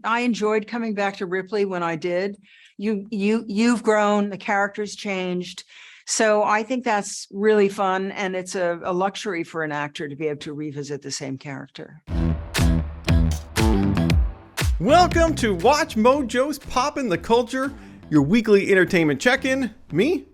I enjoyed coming back to Ripley when I did. You've grown, the character's changed. So I think that's really fun. And it's a luxury for an actor to be able to revisit the same character. Welcome to Watch Mojo's Poppin' the Culture, your weekly entertainment check-in. Me?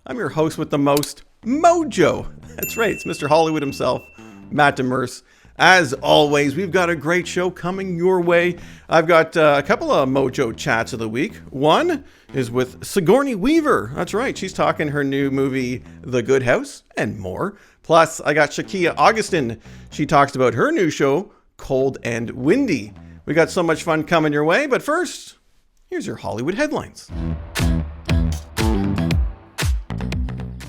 I'm your host with the most, Mojo. That's right, it's Mr. Hollywood himself, Matt Demers. As always, we've got a great show coming your way. I've got a couple of Mojo Chats of the week. One is with Sigourney Weaver. That's right, she's talking her new movie, The Good House, and more. Plus, I got Sh'Kia Augustin. She talks about her new show, Kold X Windy. We got so much fun coming your way, but first, here's your Hollywood headlines.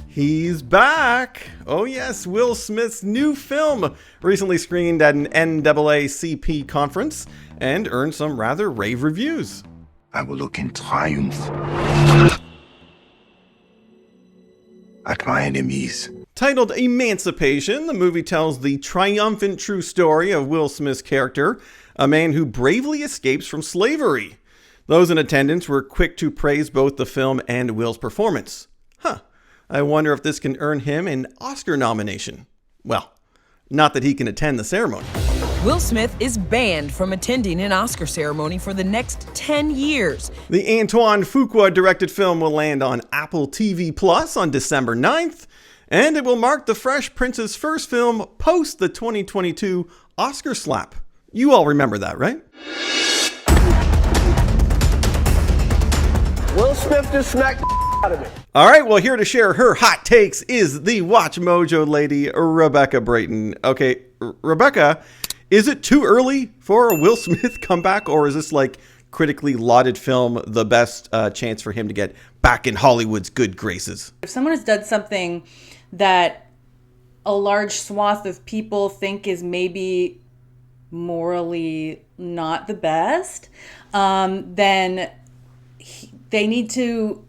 He's back! Oh yes, Will Smith's new film recently screened at an NAACP conference and earned some rather rave reviews. I will look in triumph at my enemies. Titled Emancipation, the movie tells the triumphant true story of Will Smith's character, a man who bravely escapes from slavery. Those in attendance were quick to praise both the film and Will's performance. I wonder if this can earn him an Oscar nomination. Well, not that he can attend the ceremony. Will Smith is banned from attending an Oscar ceremony for the next 10 years. The Antoine Fuqua-directed film will land on Apple TV Plus on December 9th, and it will mark the Fresh Prince's first film post the 2022 Oscar slap. You all remember that, right? Will Smith just smacked out of me. All right, well, here to share her hot takes is the Watch Mojo lady, Rebecca Brayton. Okay, Rebecca, is it too early for a Will Smith comeback, or is this like critically lauded film the best chance for him to get back in Hollywood's good graces? If someone has done something that a large swath of people think is maybe morally not the best, then they need to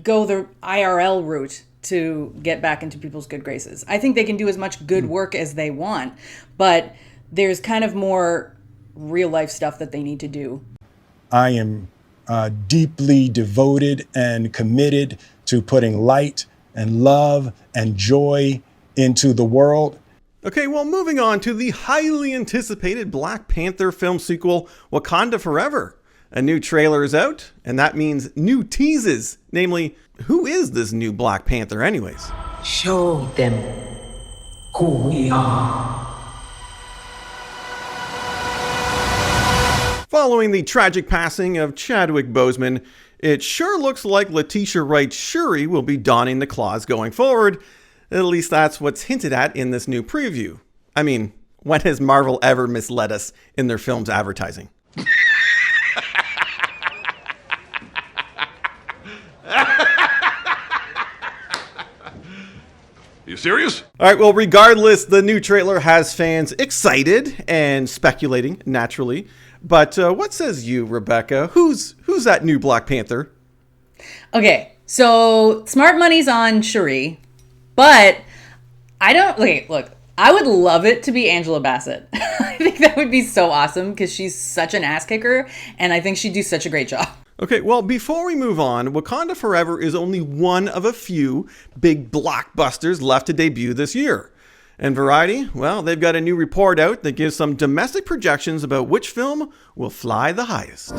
go the IRL route to get back into people's good graces. I think they can do as much good work as they want, but there's kind of more real life stuff that they need to do. I am deeply devoted and committed to putting light and love and joy into the world. Okay, well, moving on to the highly anticipated Black Panther film sequel, Wakanda Forever. A new trailer is out, and that means new teases. Namely, who is this new Black Panther anyways? Show them who we are. Following the tragic passing of Chadwick Boseman, it sure looks like Letitia Wright's Shuri will be donning the claws going forward. At least that's what's hinted at in this new preview. I mean, when has Marvel ever misled us in their film's advertising? You serious? All right, well, regardless, the new trailer has fans excited and speculating, naturally. But what says you, Rebecca? Who's that new Black Panther? Okay, so smart money's on Shuri, but I don't... Look, I would love it to be Angela Bassett. I think that would be so awesome because she's such an ass kicker, and I think she'd do such a great job. Okay, well, before we move on, Wakanda Forever is only one of a few big blockbusters left to debut this year. And Variety, well, they've got a new report out that gives some domestic projections about which film will fly the highest.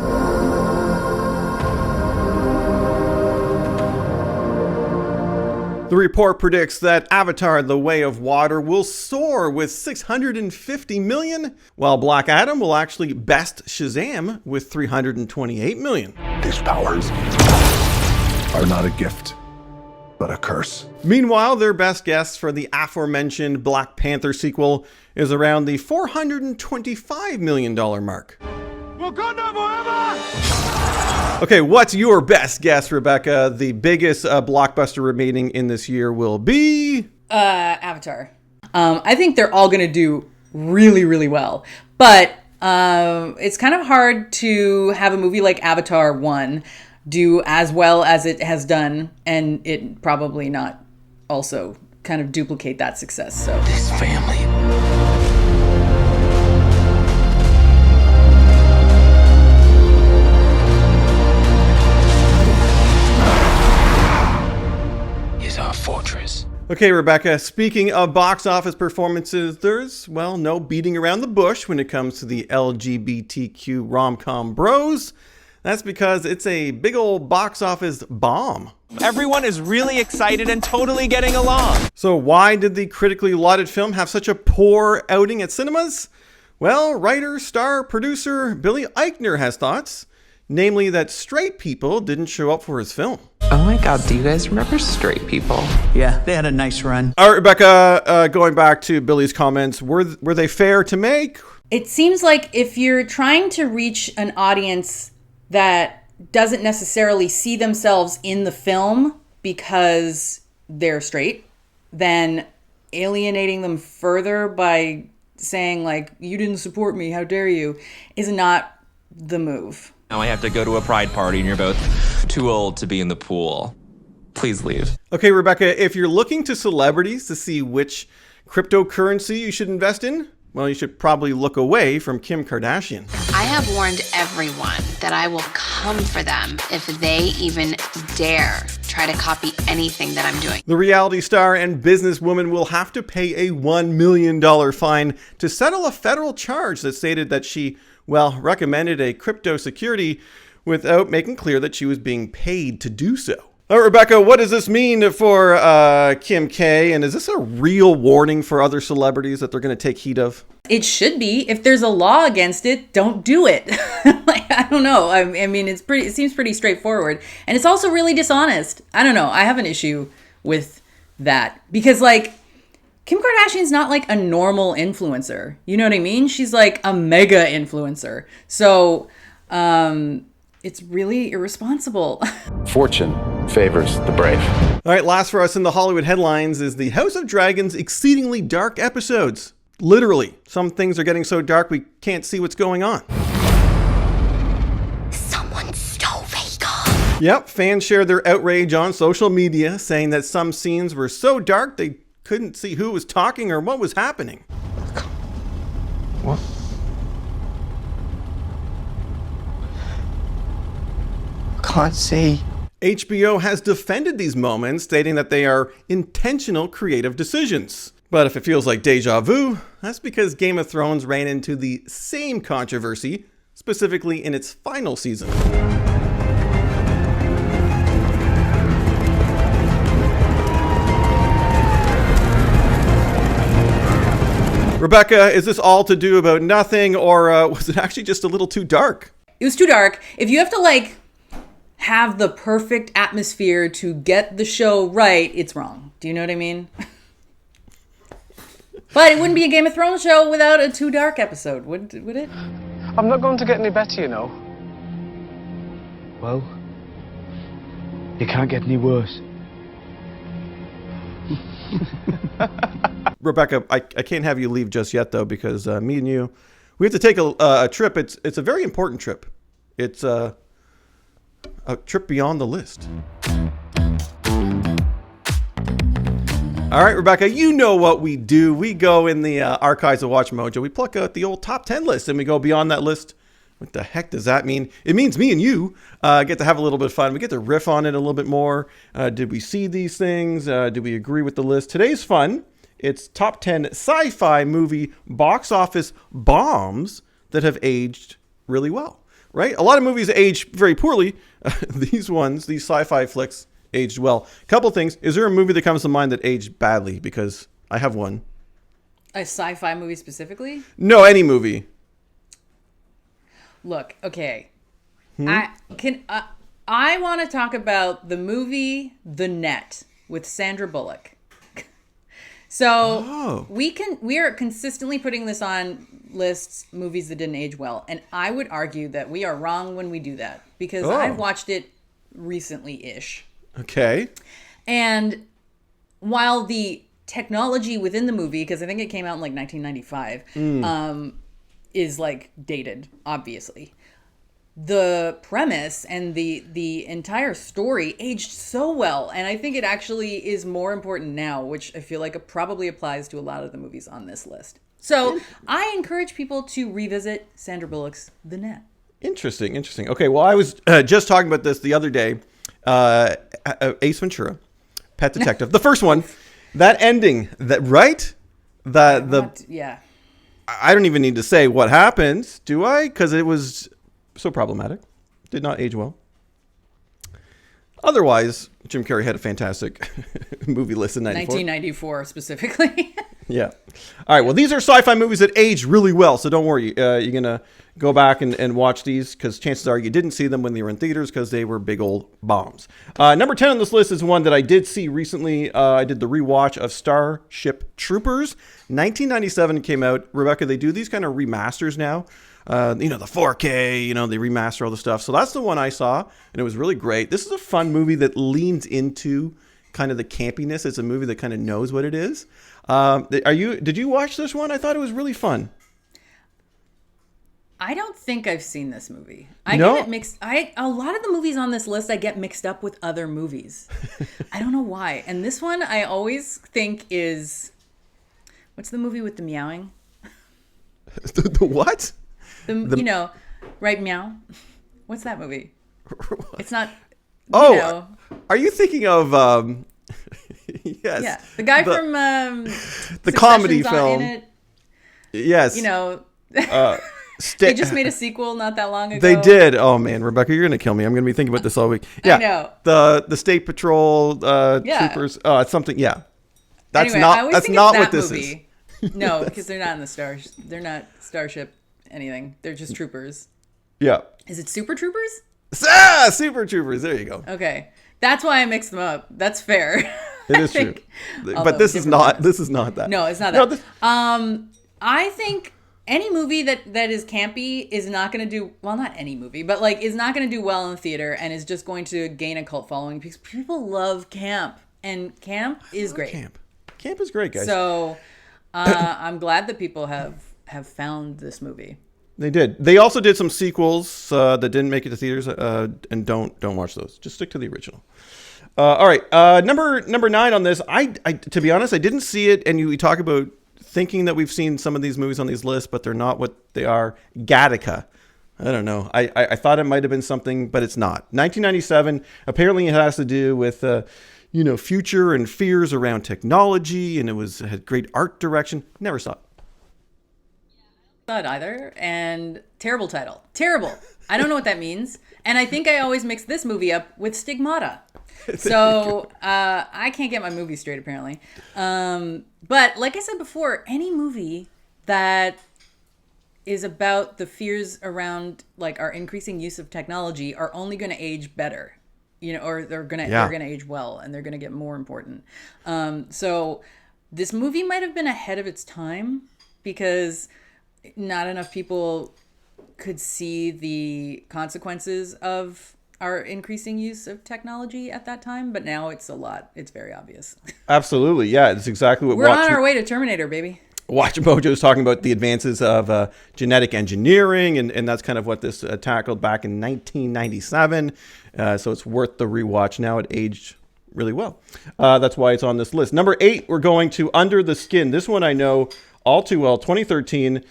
The report predicts that Avatar: The Way of Water will soar with $650 million, while Black Adam will actually best Shazam with $328 million. These powers are not a gift, but a curse. Meanwhile, their best guess for the aforementioned Black Panther sequel is around the $425 million mark. Wakanda Forever! Okay, what's your best guess, Rebecca? The biggest blockbuster remaining in this year will be... Avatar. I think they're all going to do really, really well. But it's kind of hard to have a movie like Avatar 1 do as well as it has done, and it probably not also kind of duplicate that success. So This family. Okay, Rebecca, speaking of box office performances, there's, well, no beating around the bush when it comes to the LGBTQ rom-com bros. That's because it's a big old box office bomb. Everyone is really excited and totally getting along. So why did the critically lauded film have such a poor outing at cinemas? Well, writer, star, producer Billy Eichner has thoughts. Namely that straight people didn't show up for his film. Oh my god, do you guys remember straight people? Yeah, they had a nice run. All right, Rebecca, going back to Billy's comments, were they fair to make? It seems like if you're trying to reach an audience that doesn't necessarily see themselves in the film because they're straight, then alienating them further by saying like, you didn't support me, how dare you, is not the move. Now I have to go to a pride party and you're both too old to be in the pool. Please leave. Okay, Rebecca, if you're looking to celebrities to see which cryptocurrency you should invest in, well, you should probably look away from Kim Kardashian. I have warned everyone that I will come for them if they even dare try to copy anything that I'm doing. The reality star and businesswoman will have to pay a $1 million fine to settle a federal charge that stated that she, well, recommended a crypto security without making clear that she was being paid to do so. All right, Rebecca, what does this mean for Kim K? And is this a real warning for other celebrities that they're going to take heed of? It should be. If there's a law against it, don't do it. Like, I don't know. I mean, it seems pretty straightforward. And it's also really dishonest. I don't know. I have an issue with that. Because, like, Kim Kardashian's not like a normal influencer. You know what I mean? She's like a mega influencer. So, it's really irresponsible. Fortune favors the brave. All right, last for us in the Hollywood headlines is the House of Dragon's exceedingly dark episodes. Literally, some things are getting so dark we can't see what's going on. Someone stole Vega. Yep, fans shared their outrage on social media, saying that some scenes were so dark they couldn't see who was talking or what was happening. What? Can't see. HBO has defended these moments, stating that they are intentional creative decisions. But if it feels like deja vu, that's because Game of Thrones ran into the same controversy, specifically in its final season. Rebecca, is this all to do about nothing, or was it actually just a little too dark? It was too dark. If you have to, like, have the perfect atmosphere to get the show right, it's wrong. Do you know what I mean? But it wouldn't be a Game of Thrones show without a too dark episode, would it? I'm not going to get any better, you know. Well, you can't get any worse. Rebecca, I can't have you leave just yet, though, because me and you, we have to take a trip. It's a very important trip. It's a trip beyond the list. All right, Rebecca, you know what we do. We go in the archives of Watch Mojo. We pluck out the old top 10 list, and we go beyond that list. What the heck does that mean? It means me and you get to have a little bit of fun. We get to riff on it a little bit more. Did we see these things? Did we agree with the list? Today's fun. It's top 10 sci-fi movie box office bombs that have aged really well, right? A lot of movies age very poorly. These sci-fi flicks, aged well. Couple things. Is there a movie that comes to mind that aged badly? Because I have one. A sci-fi movie specifically? No, any movie. Look, okay. I want to talk about the movie The Net with Sandra Bullock. So we are consistently putting this on lists, movies that didn't age well. And I would argue that we are wrong when we do that because I've watched it recently-ish. Okay. And while the technology within the movie, because I think it came out in like 1995, is like dated, obviously. The premise and the entire story aged so well. And I think it actually is more important now, which I feel like it probably applies to a lot of the movies on this list. So I encourage people to revisit Sandra Bullock's The Net. Interesting. Okay, well, I was just talking about this the other day. Ace Ventura, Pet Detective, the first one. That ending, Yeah. I don't even need to say what happened, do I? Because it was so problematic. Did not age well. Otherwise, Jim Carrey had a fantastic movie list in 94. 1994 specifically. Yeah. All right. Well, these are sci-fi movies that aged really well, so don't worry. You're going to go back and watch these because chances are you didn't see them when they were in theaters because they were big old bombs. Number 10 on this list is one that I did see recently. I did the rewatch of Starship Troopers. 1997 came out. Rebecca, they do these kind of remasters now. The 4K, they remaster all the stuff. So that's the one I saw, and it was really great. This is a fun movie that leans into kind of the campiness. It's a movie that kind of knows what it is. Did you watch this one? I thought it was really fun. I don't think I've seen this movie. I No? get it mixed. A lot of the movies on this list I get mixed up with other movies. I don't know why. And this one I always think is, what's the movie with the meowing? The what? Right, meow. What's that movie? It's not. Are you thinking of? Yes. Yeah, the guy from the comedy film. In it. Yes. They just made a sequel not that long ago. They did. Oh man, Rebecca, you're gonna kill me. I'm gonna be thinking about this all week. Yeah. I know. The State Patrol troopers. It's something. Yeah. That's anyway, not. That's not what this is. No, because they're not in the stars. They're not Starship anything. They're just troopers. Yeah. Is it Super Troopers? Super Troopers. There you go. Okay, that's why I mixed them up. That's fair. It is true. But this is not. This is not that. No, it's not that. I think any movie that is campy is not going to do well. Not any movie, but is not going to do well in the theater and is just going to gain a cult following because people love camp, and camp is great. Camp is great, guys. So I'm glad that people have found this movie. They did. They also did some sequels that didn't make it to theaters, and don't watch those. Just stick to the original. All right, number 9 on this. I to be honest, I didn't see it. And we talk about thinking that we've seen some of these movies on these lists, but they're not what they are. Gattaca. I don't know. I thought it might have been something, but it's not. 1997. Apparently, it has to do with future and fears around technology, and it had great art direction. Never saw it. Not either, and terrible title. Terrible. I don't know what that means, and I think I always mix this movie up with Stigmata. So I can't get my movie straight apparently. But like I said before, any movie that is about the fears around our increasing use of technology are only going to age better, or they're going to age well, and they're going to get more important. So this movie might have been ahead of its time because not enough people could see the consequences of our increasing use of technology at that time, but now it's very obvious. Absolutely. Yeah, it's exactly what we're on our way to Terminator, baby. Watch Mojo is talking about the advances of genetic engineering, and that's kind of what this tackled back in 1997. So it's worth the rewatch. Now it aged really well. That's why it's on this list. Number 8, we're going to Under the Skin. This one I know all too well. 2013,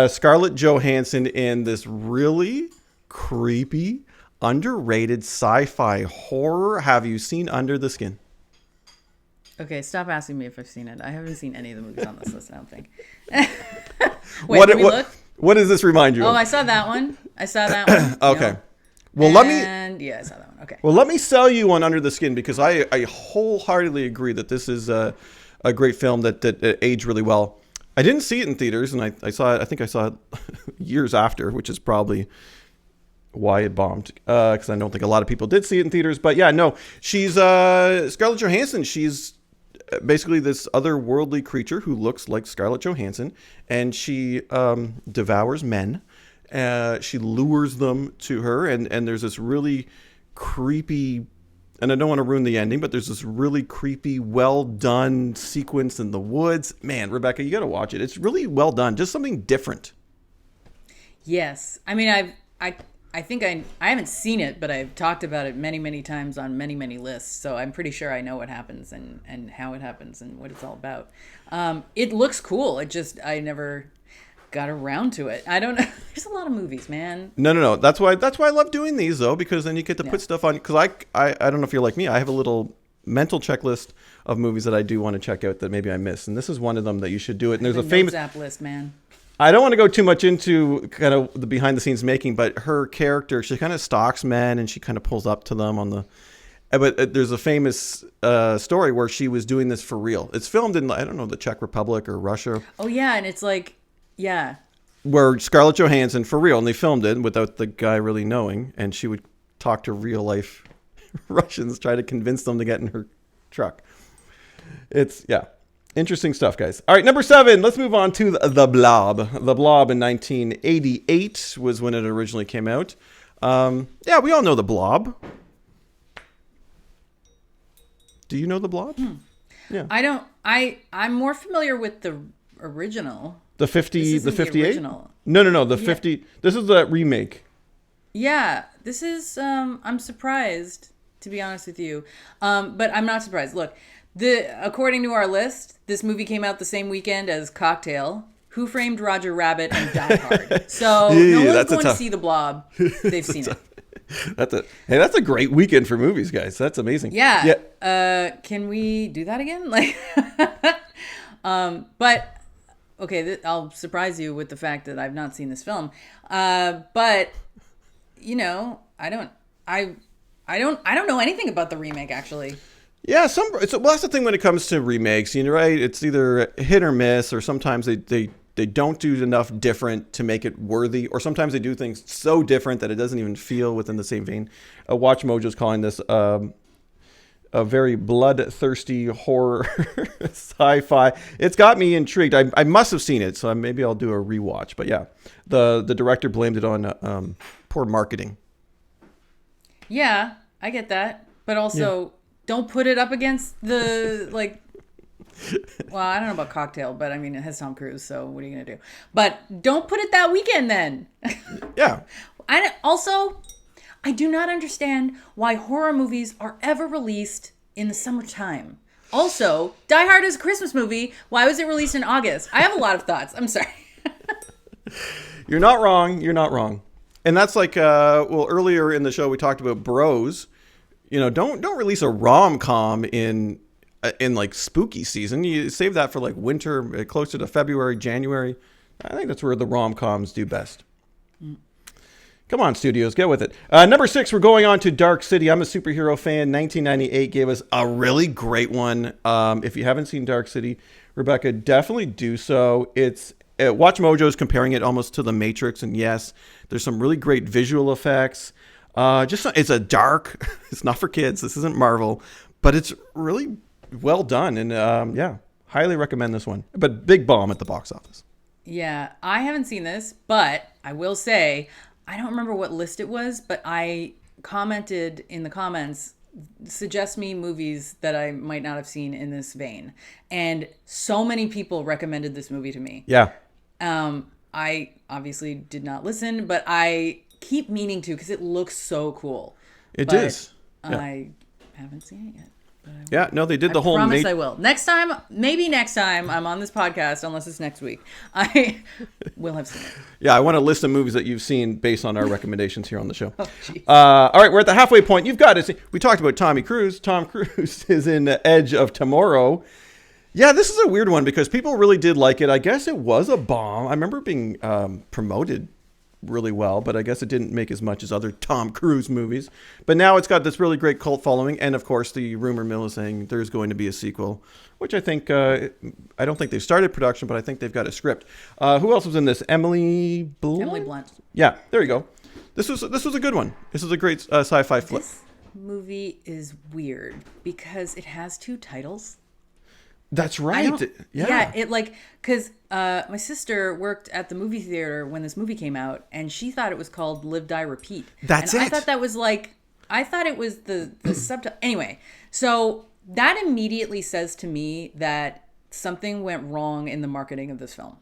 Scarlett Johansson in this really creepy, underrated sci-fi horror. Have you seen Under the Skin? Okay, stop asking me if I've seen it. I haven't seen any of the movies on this list, I don't think. Wait, what does this remind you of? Oh, I saw that one. Okay. Well, I saw that one. Okay. Well, let me sell you on Under the Skin because I wholeheartedly agree that this is a great film that aged really well. I didn't see it in theaters, and I saw it. I think I saw it years after, which is probably why it bombed. Because I don't think a lot of people did see it in theaters. But yeah, no, she's Scarlett Johansson. She's basically this otherworldly creature who looks like Scarlett Johansson, and she devours men. She lures them to her, and there's this really creepy, and I don't want to ruin the ending, but there's this really creepy, well done sequence in the woods. Man, Rebecca, you got to watch it. It's really well done. Just something different. Yes, I mean, I think I haven't seen it, but I've talked about it many, many times on many, many lists. So I'm pretty sure I know what happens and how it happens and what it's all about. It looks cool. I never got around to it. I don't know. There's a lot of movies, man. No. That's why I love doing these though, because then you get to put stuff on. Because I don't know if you're like me. I have a little mental checklist of movies that I do want to check out that maybe I missed. And this is one of them that you should do it. And there's a famous Zap list, man. I don't want to go too much into kind of the behind the scenes making, but her character, she kind of stalks men and she kind of pulls up to them on the, but there's a famous story where she was doing this for real. It's filmed in, I don't know, the Czech Republic or Russia. Oh yeah. And it's like, yeah. Where Scarlett Johansson, for real, and they filmed it without the guy really knowing, and she would talk to real life Russians, try to convince them to get in her truck. It's, yeah, interesting stuff, guys. All right, number 7, let's move on to The Blob. The Blob in 1988 was when it originally came out. Yeah, we all know The Blob. Do you know The Blob? Yeah. I don't, I'm more familiar with the original. The 50, the 58? Original. No, the 50. This is the remake. Yeah, this is, I'm surprised, to be honest with you. But I'm not surprised. Look, according to our list, this movie came out the same weekend as Cocktail, Who Framed Roger Rabbit, and Die Hard. So no one's going to see The Blob. They've seen it. That's a great weekend for movies, guys. That's amazing. Yeah. Can we do that again? Like, but okay, I'll surprise you with the fact that I've not seen this film. But you know, I don't know anything about the remake, actually. Yeah, well, that's the thing when it comes to remakes, you know, right? It's either hit or miss, or sometimes they don't do enough different to make it worthy, or sometimes they do things so different that it doesn't even feel within the same vein. Watch Mojo's calling this a very bloodthirsty horror sci-fi. It's got me intrigued. I must have seen it, so maybe I'll do a rewatch. But yeah, the director blamed it on poor marketing. Yeah, I get that, but also don't put it up against the like. Well, I don't know about Cocktail, but I mean it has Tom Cruise, so what are you gonna do? But don't put it that weekend then. Yeah. I do not understand why horror movies are ever released in the summertime. Also, Die Hard is a Christmas movie. Why was it released in August? I have a lot of thoughts. I'm sorry. You're not wrong. You're not wrong. And that's like, well, earlier in the show we talked about Bros. You know, don't release a rom-com in like spooky season. You save that for like winter, closer to February, January. I think that's where the rom-coms do best. Come on, studios, get with it. Number 6, we're going on to Dark City. I'm a superhero fan. 1998 gave us a really great one. If you haven't seen Dark City, Rebecca, definitely do so. It's Watch Mojo's comparing it almost to The Matrix, and yes, there's some really great visual effects. It's a dark. It's not for kids. This isn't Marvel, but it's really well done, and yeah, highly recommend this one. But big bomb at the box office. Yeah, I haven't seen this, but I will say, I don't remember what list it was, but I commented in the comments, suggest me movies that I might not have seen in this vein. And so many people recommended this movie to me. Yeah. I obviously did not listen, but I keep meaning to because it looks so cool. It is. Yeah. I haven't seen it yet. Yeah, no, they did the whole... I promise I will. Maybe next time I'm on this podcast, unless it's next week, I will have seen it. Yeah, I want a list of movies that you've seen based on our recommendations here on the show. Oh, all right, we're at the halfway point. You've got to see... We talked about Tommy Cruise. Tom Cruise is in Edge of Tomorrow. Yeah, this is a weird one because people really did like it. I guess it was a bomb. I remember being promoted really well, but I guess it didn't make as much as other Tom Cruise movies. But now it's got this really great cult following, and of course the rumor mill is saying there's going to be a sequel, which I think I don't think they've started production, but I think they've got a script. Who else was in this? Emily Blunt. Yeah, there you go. This was a good one. This is a great sci-fi flick. This movie is weird because it has 2 titles. That's right. Yeah, it like because my sister worked at the movie theater when this movie came out, and she thought it was called Live, Die, Repeat. That's and it. I thought that was like, I thought it was the subtitle. Anyway, so that immediately says to me that something went wrong in the marketing of this film.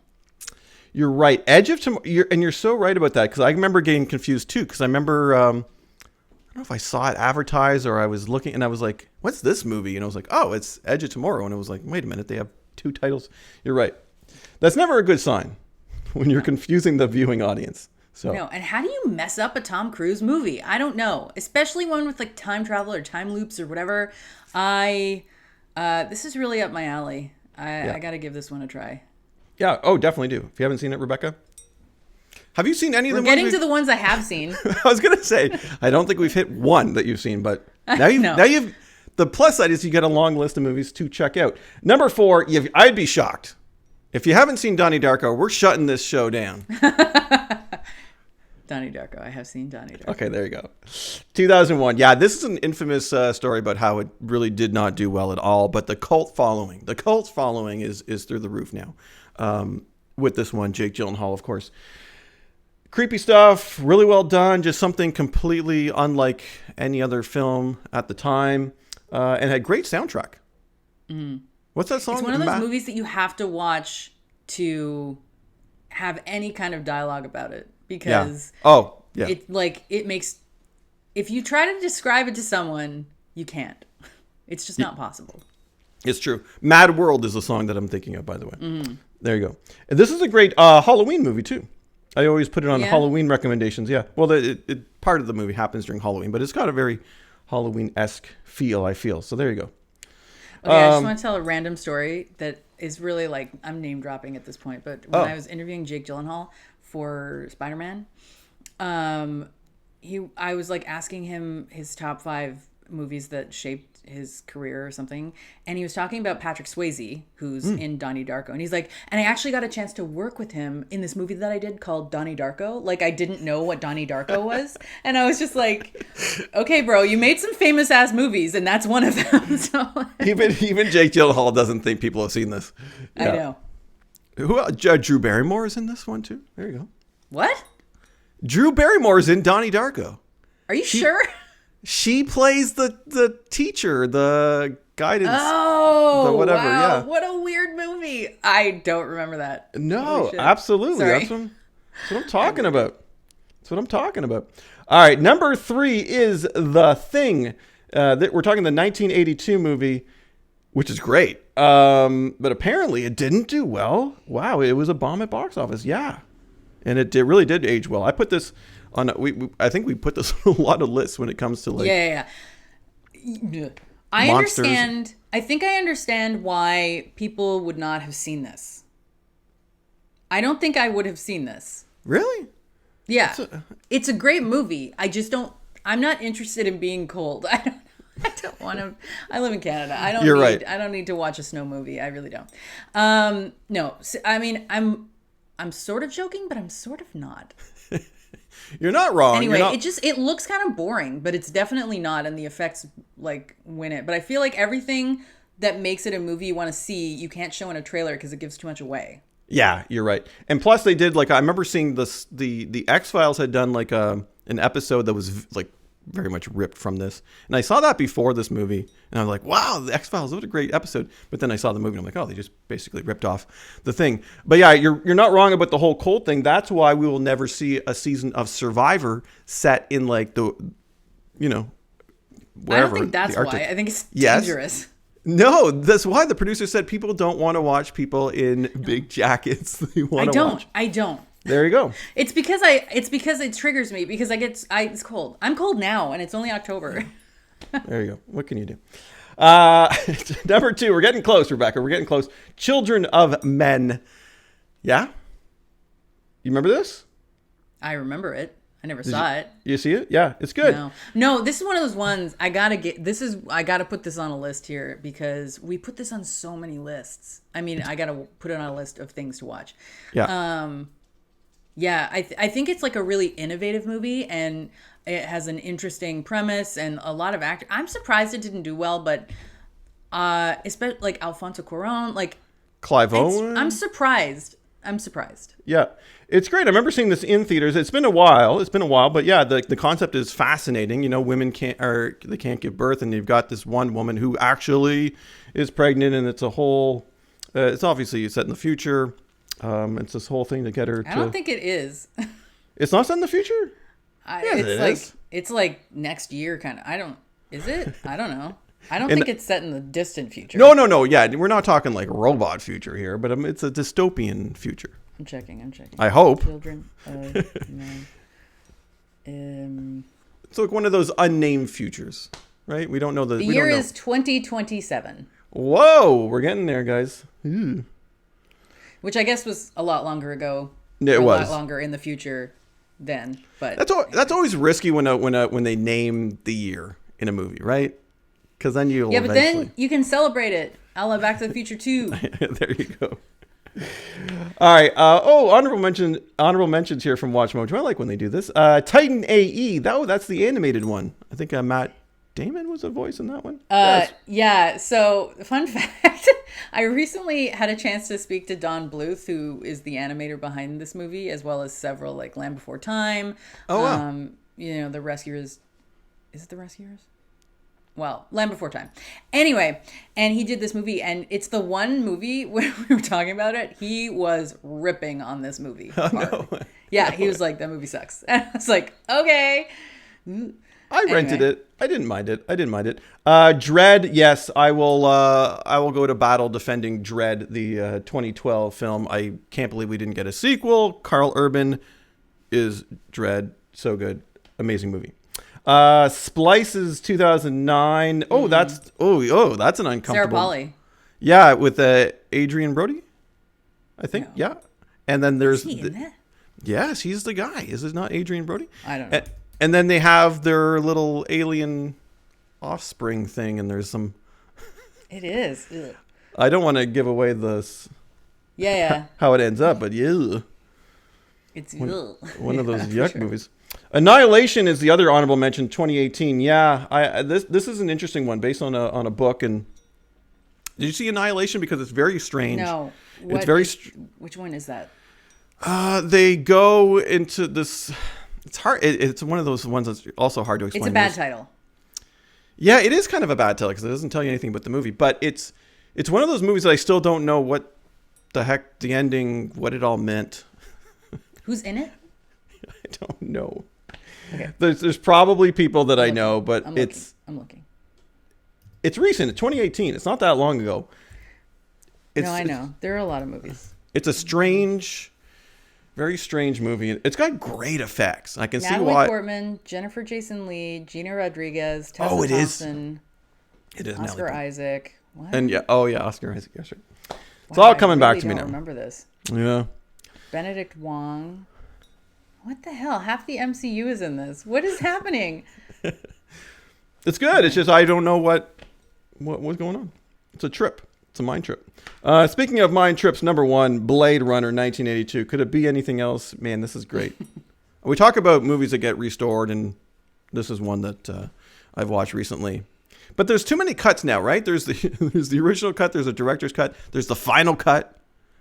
You're right. Edge of Tomorrow, and you're so right about that because I remember getting confused too because I remember. I don't know if I saw it advertised or I was looking and I was like, what's this movie? And I was like, oh, it's Edge of Tomorrow. And I was like, wait a minute, they have 2 titles. You're right. That's never a good sign when you're confusing the viewing audience. So No, and how do you mess up a Tom Cruise movie? I don't know, especially one with like time travel or time loops or whatever. This is really up my alley. I got to give this one a try. Yeah. Oh, definitely do. If you haven't seen it, Rebecca, have you seen any of We're the getting ones? to the ones I have seen. I was gonna say I don't think we've hit one that you've seen, but now No. you've. The plus side is you get a long list of movies to check out. Number 4, I'd be shocked if you haven't seen Donnie Darko. We're shutting this show down. Donnie Darko. I have seen Donnie Darko. Okay, there you go. 2001. Yeah, this is an infamous story about how it really did not do well at all. But the cult following is through the roof now. With this one, Jake Gyllenhaal, of course. Creepy stuff, really well done. Just something completely unlike any other film at the time, and had great soundtrack. What's that song? It's one of those movies that you have to watch to have any kind of dialogue about it, because it makes, if you try to describe it to someone, you can't. It's just not possible. It's true. Mad World is the song that I'm thinking of, by the way. There you go. And this is a great Halloween movie too. I always put it on Halloween recommendations. Yeah. Well, part of the movie happens during Halloween, but it's got a very Halloween-esque feel, I feel. So there you go. Okay, I just want to tell a random story that is really like, I'm name dropping at this point, but when I was interviewing Jake Gyllenhaal for Spider-Man, I was like asking him his top 5 movies that shaped his career or something, and he was talking about Patrick Swayze, who's in Donnie Darko, and he's like, and I actually got a chance to work with him in this movie that I did called Donnie Darko. Like, I didn't know what Donnie Darko was, and I was just like, okay, bro, you made some famous ass movies, and that's one of them. So even Jake Gyllenhaal doesn't think people have seen this. Yeah. I know. Who Drew Barrymore is in this one too. There you go. What? Drew Barrymore is in Donnie Darko. Are you sure? She plays the teacher, the guidance. Oh, the whatever. Wow. Yeah. What a weird movie. I don't remember that. No, absolutely. Sorry. That's what I'm talking about. That's what I'm talking about. All right, number 3 is The Thing. We're talking the 1982 movie, which is great. But apparently it didn't do well. Wow, it was a bomb at box office. Yeah. And it really did age well. I put this on, I think we put this on a lot of lists when it comes to like. Yeah. I monsters. understand. I think I understand why people would not have seen this. I don't think I would have seen this. Really? Yeah. It's a great movie. I just don't, I'm not interested in being cold. I don't want to. I live in Canada. You're right. I don't need to watch a snow movie. I really don't. No. I mean, I'm sort of joking, but I'm sort of not. You're not wrong. Anyway, it looks kind of boring, but it's definitely not, and the effects like win it. But I feel like everything that makes it a movie you want to see, you can't show in a trailer because it gives too much away. Yeah, you're right. And plus they did like, I remember seeing this, the X-Files had done like an episode that was like very much ripped from this. And I saw that before this movie, and I was like, wow, the X-Files, what a great episode. But then I saw the movie and I'm like, oh, they just basically ripped off The Thing. But yeah, you're not wrong about the whole cold thing. That's why we will never see a season of Survivor set in like the, wherever. I don't think that's why. I think it's dangerous. No, that's why the producer said people don't want to watch people in big jackets. They want to watch. I don't. There you go. It's because it triggers me because it's cold. I'm cold now and it's only October. There you go. What can you do? Number 2, we're getting close, Rebecca. We're getting close. Children of Men. Yeah? You remember this? I remember it. I never saw it. You see it? Yeah, it's good. No, this is one of those ones I gotta put this on a list here because we put this on so many lists. I mean, I gotta put it on a list of things to watch. Yeah. Yeah, I think it's like a really innovative movie and it has an interesting premise and a lot of actors. I'm surprised it didn't do well, but especially like Alfonso Cuarón, like Clive Owen. I'm surprised. Yeah, it's great. I remember seeing this in theaters. It's been a while, but yeah, the concept is fascinating. You know, women can't give birth, and you've got this one woman who actually is pregnant, and it's a whole. It's obviously set in the future. It's this whole thing to get her. I don't think it is. It's not set in the future. It's like next year, kind of. Is it? I don't know. I don't think it's set in the distant future. No. Yeah, we're not talking like robot future here, but it's a dystopian future. I'm checking. I hope. Children of men. It's like one of those unnamed futures, right? We don't know The year is 2027. Whoa, we're getting there, guys. Ooh. Which I guess was a lot longer ago. It was a lot longer in the future then. But that's always risky when they name the year in a movie, right? Because then you'll but then you can celebrate it. A la Back to the Future 2. There you go. All right. Honorable mentions here from Watch Mojo. I like when they do this. Titan AE. That's the animated one. I think Matt Damon was a voice in that one. Yes. Yeah. So fun fact, I recently had a chance to speak to Don Bluth, who is the animator behind this movie, as well as several like Land Before Time. Oh, wow. The Rescuers. Is it the Rescuers? Well, Land Before Time. Anyway, and he did this movie, and it's the one movie when we were talking about it, he was ripping on this movie. Oh, no. Yeah, he was like, that movie sucks. And I was like, okay. I rented it. I didn't mind it. Dredd, yes, I will go to battle defending Dredd, the 2012 film. I can't believe we didn't get a sequel. Carl Urban is Dredd. So good. Amazing movie. Splices 2009. Oh, that's an uncomfortable. Sarah Polley. Yeah, with Adrian Brody, I think. No. Yeah, and then there's is he in that? Yes, he's the guy. Is it not Adrian Brody? I don't know. And then they have their little alien offspring thing, and there's some. It is. Ugh. I don't want to give away this. Yeah. How it ends up, but yeah. It's one of those yuck movies. Annihilation is the other honorable mention, 2018. Yeah, this is an interesting one based on a book. And did you see Annihilation? Because it's very strange. No, it's very. Which one is that? They go into this. It's hard. It's one of those ones that's also hard to explain. It's a bad title. Yeah, it is kind of a bad title because it doesn't tell you anything about the movie. But it's one of those movies that I still don't know what the heck the ending, what it all meant. Who's in it? I don't know. Okay. There's probably people that I know, but I'm looking. It's recent. It's 2018. It's not that long ago. I know. There are a lot of movies. It's a strange, very strange movie. It's got great effects. I can see Natalie why. Portman, Jennifer Jason Leigh, Gina Rodriguez, Tessa it Thompson, is. It is Oscar Isaac. What? And Oscar Isaac. Yes, right. It's all coming back to me now. I remember this. Yeah. Benedict Wong. What the hell? Half the MCU is in this. What is happening? It's good. It's just I don't know what's going on. It's a trip. It's a mind trip. Speaking of mind trips, number 1, Blade Runner 1982. Could it be anything else? Man, this is great. We talk about movies that get restored, and this is one that I've watched recently. But there's too many cuts now, right? There's the original cut. There's a director's cut. There's the final cut.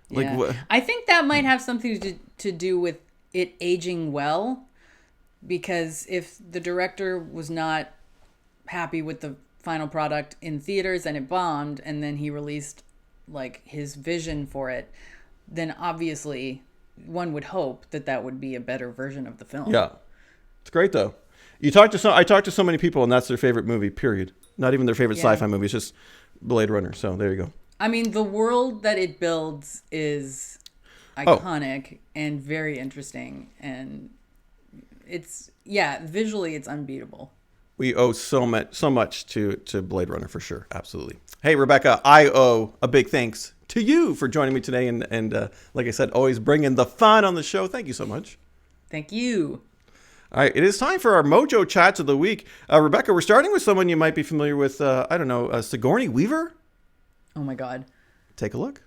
Yeah. I think that might have something to do with it aging well, because if the director was not happy with the final product in theaters and it bombed, and then he released like his vision for it, then obviously one would hope that would be a better version of the film. Yeah, it's great though. I talked to so many people, and that's their favorite movie. Period. Not even their favorite sci-fi movie. It's just Blade Runner. So there you go. I mean, the world that it builds is iconic and very interesting, and visually it's unbeatable. We owe so much to Blade Runner for sure. Absolutely. Hey, Rebecca, I owe a big thanks to you for joining me today, and like I said, always bringing the fun on the show. Thank you so much. Thank you. All right, it is time for our Mojo Chats of the week. Rebecca, we're starting with someone you might be familiar with. Sigourney Weaver. Oh my God. Take a look.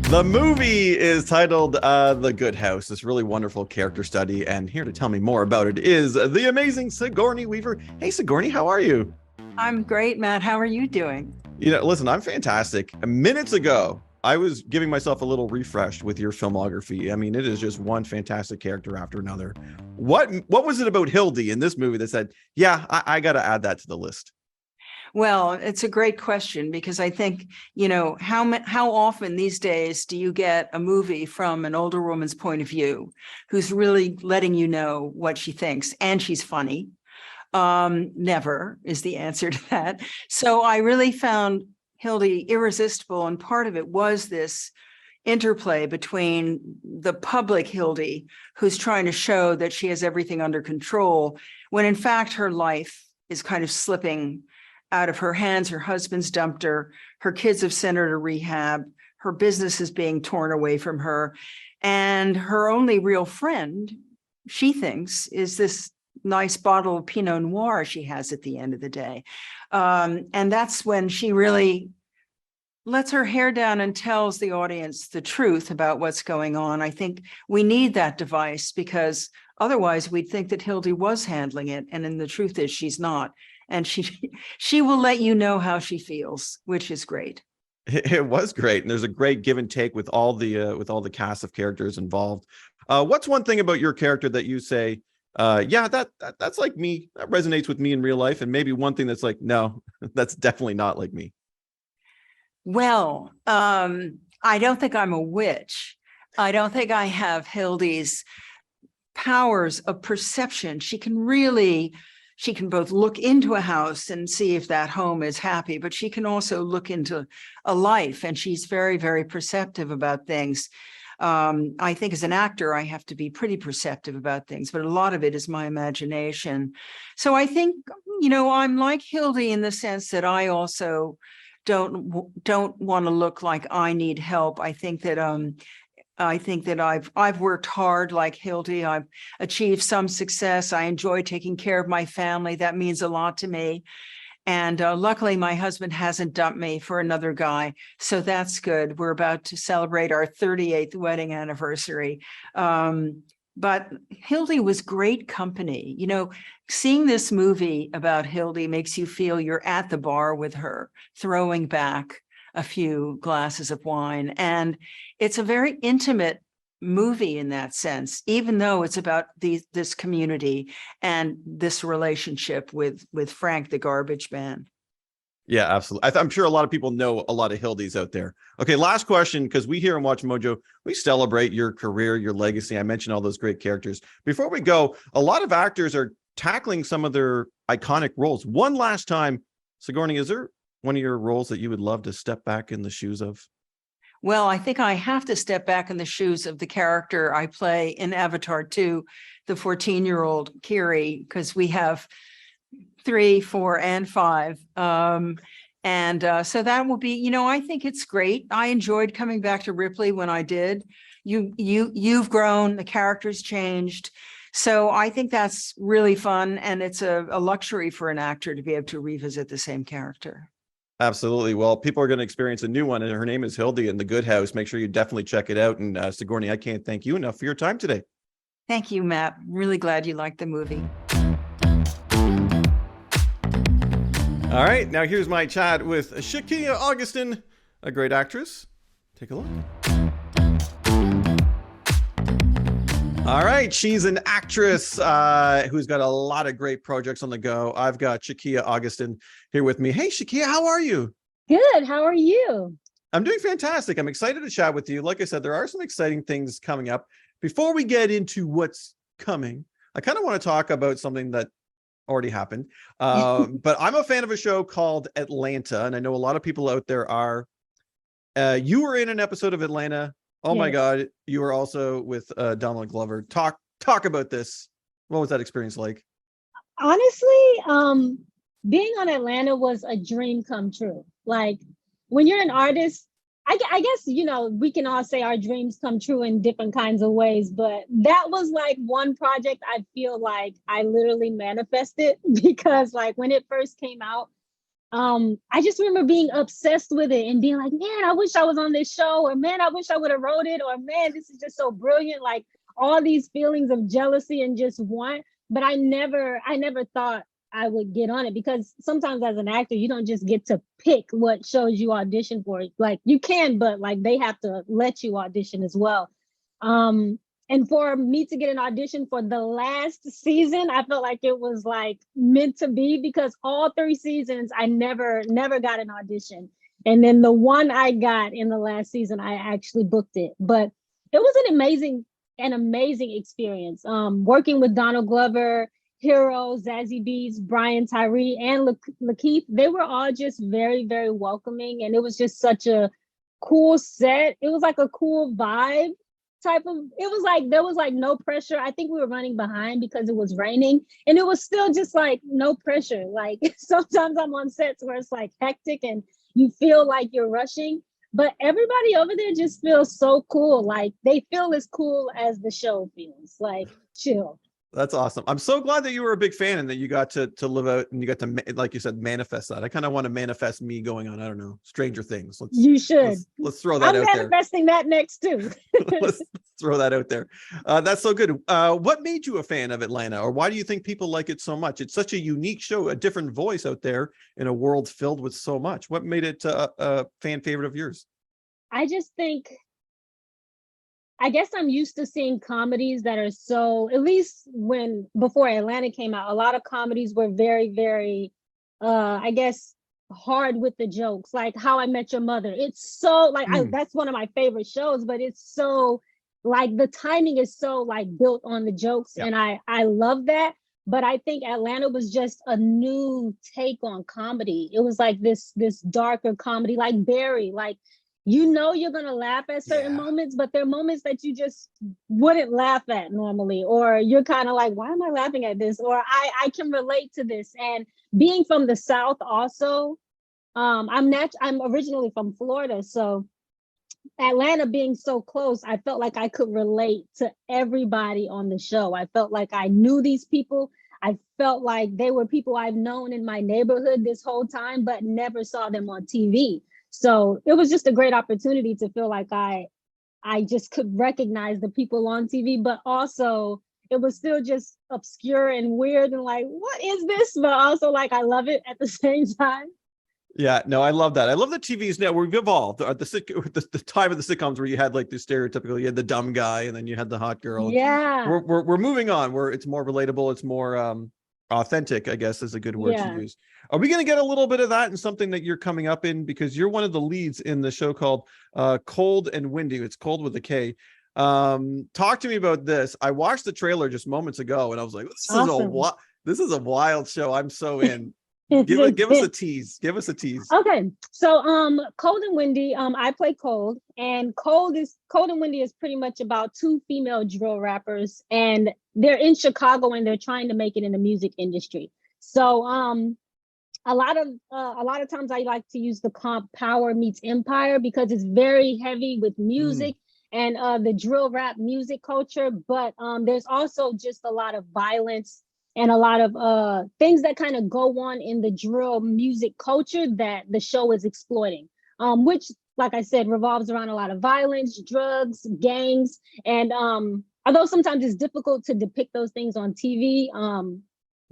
The movie is titled The Good House, this really wonderful character study. And here to tell me more about it is the amazing Sigourney Weaver. Hey, Sigourney, how are you? I'm great, Matt. How are you doing? Listen, I'm fantastic. Minutes ago, I was giving myself a little refresh with your filmography. I mean, it is just one fantastic character after another. What was it about Hildy in this movie that said, yeah, I got to add that to the list? Well, it's a great question, because I think, how often these days do you get a movie from an older woman's point of view who's really letting you know what she thinks, and she's funny? Never is the answer to that. So I really found Hildy irresistible. And part of it was this interplay between the public Hildy, who's trying to show that she has everything under control, when in fact her life is kind of slipping out of her hands. Her husband's dumped her. Her kids have sent her to rehab. Her business is being torn away from her. And her only real friend, she thinks, is this nice bottle of Pinot Noir she has at the end of the day. And that's when she really lets her hair down and tells the audience the truth about what's going on. I think we need that device, because otherwise we'd think that Hildy was handling it. And then the truth is she's not. And she will let you know how she feels, which is great. It was great. And there's a great give and take with all the cast of characters involved. What's one thing about your character that you say, yeah, that's like me, that resonates with me in real life? And maybe one thing that's like, no, that's definitely not like me. Well, I don't think I'm a witch. I don't think I have Hildy's powers of perception. She can both look into a house and see if that home is happy, but she can also look into a life, and she's very, very perceptive about things. I think as an actor, I have to be pretty perceptive about things, but a lot of it is my imagination. So I think, I'm like Hildy in the sense that I also don't want to look like I need help. I think that I've worked hard like Hildy. I've achieved some success. I enjoy taking care of my family. That means a lot to me. And luckily, my husband hasn't dumped me for another guy. So that's good. We're about to celebrate our 38th wedding anniversary. But Hildy was great company. Seeing this movie about Hildy makes you feel you're at the bar with her, throwing back a few glasses of wine. And it's a very intimate movie in that sense, even though it's about this community and this relationship with Frank, the garbage man. Yeah, absolutely. I'm sure a lot of people know a lot of Hildys out there. Okay, last question, because we here in Watch Mojo, we celebrate your career, your legacy. I mentioned all those great characters. Before we go, a lot of actors are tackling some of their iconic roles. One last time, Sigourney, is there one of your roles that you would love to step back in the shoes of? Well, I think I have to step back in the shoes of the character I play in Avatar 2, the 14-year-old Kiri, because we have 3, 4, and 5. So that will be, I think it's great. I enjoyed coming back to Ripley when I did. You've grown, the character's changed. So I think that's really fun. And it's a luxury for an actor to be able to revisit the same character. Absolutely. Well, people are going to experience a new one, and her name is Hildy in The Good House. Make sure you definitely check it out. And Sigourney, I can't thank you enough for your time today. Thank you, Matt. Really glad you liked the movie. All right, now here's my chat with Sh'Kia Augustin, a great actress. Take a look. All right, she's an actress who's got a lot of great projects on the go. I've got Sh'Kia Augustin here with me. Hey, Sh'Kia, how are you? Good. How are you? I'm doing fantastic. I'm excited to chat with you. Like I said, there are some exciting things coming up. Before we get into what's coming, I kind of want to talk about something that already happened. But I'm a fan of a show called Atlanta, and I know a lot of people out there are. You were in an episode of Atlanta. Oh, yes. My God. You were also with Donald Glover. Talk about this. What was that experience like? Honestly, being on Atlanta was a dream come true. Like, when you're an artist, I guess, we can all say our dreams come true in different kinds of ways, but that was like one project I feel like I literally manifested, because like when it first came out, I just remember being obsessed with it and being like, man, I wish I was on this show, or man, I wish I would have wrote it, or man, this is just so brilliant. Like all these feelings of jealousy and just want, but I never thought I would get on it, because sometimes as an actor, you don't just get to pick what shows you audition for. Like you can, but like they have to let you audition as well. And for me to get an audition for the last season, I felt like it was like meant to be, because all 3 seasons, I never got an audition. And then the one I got in the last season, I actually booked it. But it was an amazing experience. Working with Donald Glover, Hero, Zazie Beetz, Brian Tyree, and Lakeith, they were all just very, very welcoming. And it was just such a cool set. It was like a cool vibe type of, it was like, there was like no pressure. I think we were running behind because it was raining, and it was still just like no pressure. Like sometimes I'm on sets where it's like hectic and you feel like you're rushing, but everybody over there just feels so cool. Like they feel as cool as the show feels, like chill. That's awesome. I'm so glad that you were a big fan and that you got to live out and you got to, like you said, manifest that. I kind of want to manifest me going on, I don't know, Stranger Things. You should. Let's throw that I'm out there. manifesting that next too. Let's throw that out there. That's so good. What made you a fan of Atlanta, or why do you think people like it so much? It's such a unique show, a different voice out there in a world filled with so much. What made it a fan favorite of yours? I just think, I guess I'm used to seeing comedies that are so, at least before Atlanta came out, a lot of comedies were very, very, I guess, hard with the jokes, like How I Met Your Mother. It's so like, that's one of my favorite shows, but it's so like the timing is so like built on the jokes. Yep. And I love that. But I think Atlanta was just a new take on comedy. It was like this darker comedy, like Barry, like, you know, you're going to laugh at certain moments, but there are moments that you just wouldn't laugh at normally, or you're kind of like, why am I laughing at this? Or I can relate to this. And being from the South also, I'm originally from Florida. So Atlanta being so close, I felt like I could relate to everybody on the show. I felt like I knew these people. I felt like they were people I've known in my neighborhood this whole time, but never saw them on TV. So it was just a great opportunity to feel like I just could recognize the people on TV, but also it was still just obscure and weird and like, what is this? But also like, I love it at the same time. Yeah, no, I love that. I love that TV's now we've evolved. The time of the sitcoms where you had like the stereotypical, you had the dumb guy and then you had the hot girl. Yeah. We're moving on where it's more relatable. It's more authentic, I guess is a good word to use. Are we going to get a little bit of that in something that you're coming up in? Because you're one of the leads in the show called Kold and Windy. It's Kold with a K. Talk to me about this. I watched the trailer just moments ago and I was like, this is a wild show. I'm so in. Give us a tease. Give us a tease. Okay. So Kold and Windy, I play Kold, and Kold and Windy is pretty much about two female drill rappers, and they're in Chicago and they're trying to make it in the music industry. So a lot of times I like to use the comp Power meets Empire because it's very heavy with music and the drill rap music culture, but there's also just a lot of violence and a lot of things that kind of go on in the drill music culture that the show is exploiting, which, like I said, revolves around a lot of violence, drugs, gangs. And although sometimes it's difficult to depict those things on TV,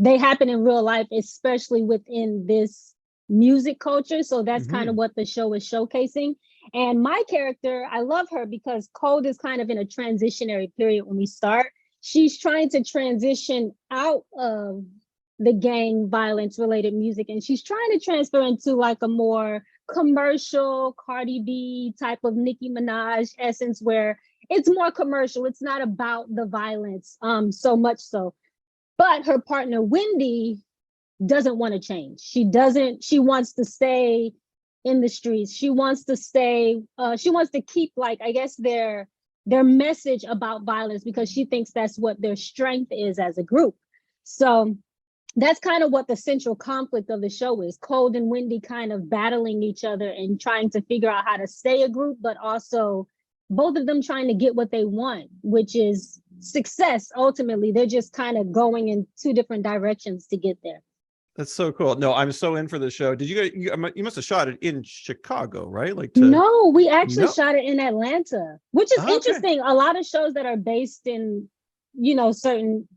they happen in real life, especially within this music culture. So that's kind of what the show is showcasing. And my character, I love her because Kold is kind of in a transitionary period when we start. She's trying to transition out of the gang violence related music, and she's trying to transfer into like a more commercial Cardi B type of Nicki Minaj essence where it's more commercial. It's not about the violence so much so. But her partner Windy doesn't want to change. She wants to stay in the streets. She wants to keep, like, I guess their message about violence because she thinks that's what their strength is as a group. So that's kind of what the central conflict of the show is. Kold and Windy kind of battling each other and trying to figure out how to stay a group, but also both of them trying to get what they want, which is success. Ultimately, they're just kind of going in two different directions to get there. That's so cool. No, I'm so in for the show. Did you must have shot it in Chicago, right? No, we actually shot it in Atlanta, which is interesting. A lot of shows that are based in, certain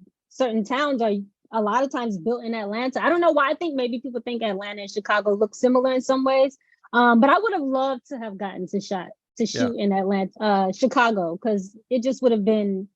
towns are a lot of times built in Atlanta. I don't know why. I think maybe people think Atlanta and Chicago look similar in some ways. But I would have loved to have gotten to shoot in Atlanta, Chicago, because it just would have been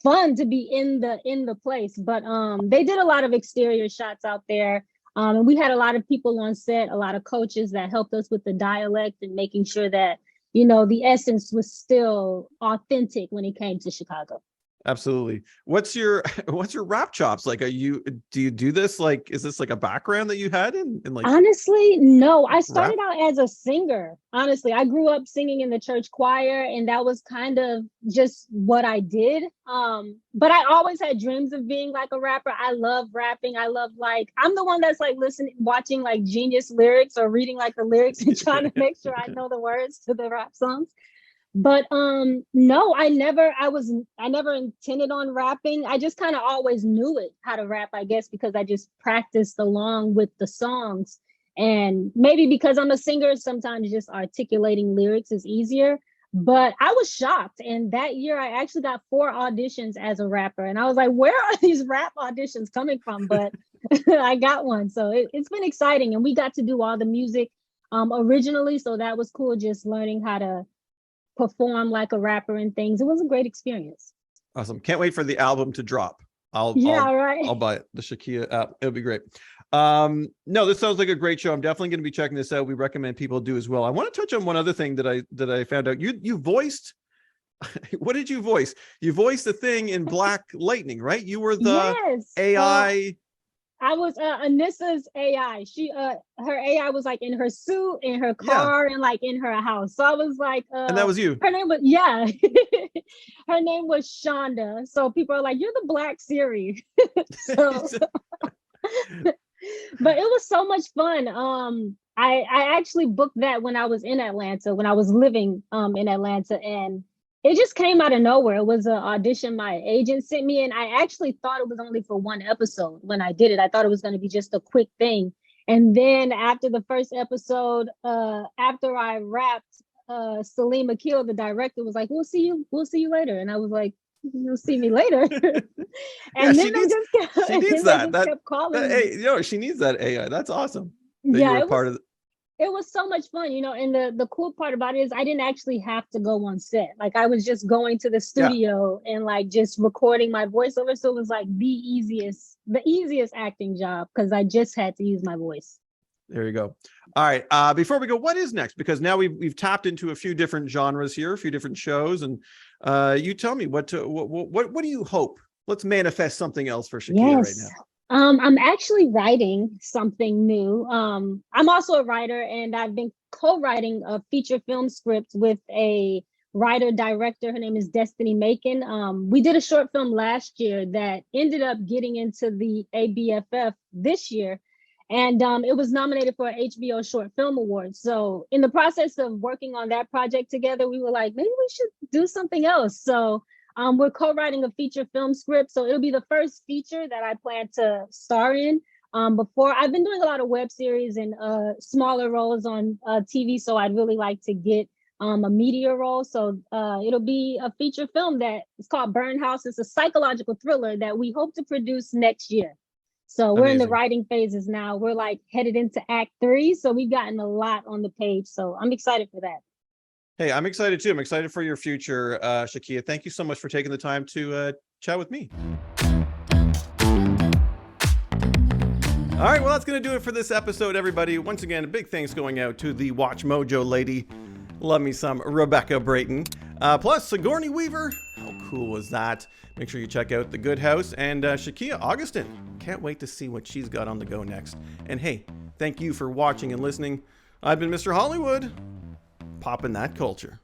fun to be in the place. But they did a lot of exterior shots out there. And we had a lot of people on set, a lot of coaches that helped us with the dialect and making sure that, the essence was still authentic when it came to Chicago. Absolutely. What's your rap chops? Like, do you do this? Like, is this like a background that you had in like? Honestly, no. I started out as a singer. Honestly, I grew up singing in the church choir, and that was kind of just what I did. But I always had dreams of being like a rapper. I love rapping. I love, like, I'm the one that's like watching like Genius lyrics or reading like the lyrics and trying to make sure I know the words to the rap songs. But no, I never intended on rapping. I just kind of always knew how to rap, I guess, because I just practiced along with the songs. And maybe because I'm a singer, sometimes just articulating lyrics is easier. But I was shocked. And that year I actually got 4 auditions as a rapper. And I was like, where are these rap auditions coming from? But I got one. So it's been exciting. And we got to do all the music originally. So that was cool, just learning how to perform like a rapper and things. It was a great experience. Awesome. Can't wait for the album to drop. I'll buy it. The Sh'Kia app. It'll be great. No, this sounds like a great show. I'm definitely going to be checking this out. We recommend people do as well. I want to touch on one other thing that I found out. You voiced, what did you voice? You voiced the thing in Black Lightning, right? You were the AI. I was Anissa's AI. She her AI was like in her suit, in her car, and like in her house. So I was like, and that was you. Her name was her name was Shonda. So people are like, you're the Black Siri. But it was so much fun. I actually booked that when I was in Atlanta, when I was living in Atlanta, and it just came out of nowhere. It was an audition my agent sent me, and I actually thought it was only for 1 episode when I did it. I thought it was going to be just a quick thing. And then after the first episode, after I rapped, Salim Akil, the director, was like, we'll see you later. And I was like, you'll see me later. And then they just kept calling me. She needs that AI. That's awesome. It was so much fun, and the cool part about it is I didn't actually have to go on set. Like, I was just going to the studio and like just recording my voiceover. So it was like the easiest acting job because I just had to use my voice. There you go. All right. Before we go, what is next? Because now we've tapped into a few different genres here, a few different shows, and you tell me what do you hope? Let's manifest something else for Sh'Kia right now. I'm actually writing something new. I'm also a writer, and I've been co-writing a feature film script with a writer-director. Her name is Destiny Macon. We did a short film last year that ended up getting into the ABFF this year, and it was nominated for an HBO Short Film Award. So in the process of working on that project together, we were like, maybe we should do something else. So we're co-writing a feature film script, so it'll be the first feature that I plan to star in. Before, I've been doing a lot of web series and smaller roles on TV, so I'd really like to get a media role. So it'll be a feature film that is called Burn House. It's a psychological thriller that we hope to produce next year. So we're in the writing phases now. We're like headed into Act 3, so we've gotten a lot on the page. So I'm excited for that. Hey, I'm excited too. I'm excited for your future, Sh'Kia. Thank you so much for taking the time to chat with me. All right, well, that's going to do it for this episode, everybody. Once again, a big thanks going out to the Watch Mojo lady. Love me some Rebecca Brayton. Plus, Sigourney Weaver. How cool was that? Make sure you check out The Good House and Sh'Kia Augustin. Can't wait to see what she's got on the go next. And hey, thank you for watching and listening. I've been Mr. Hollywood. Poppin' that culture.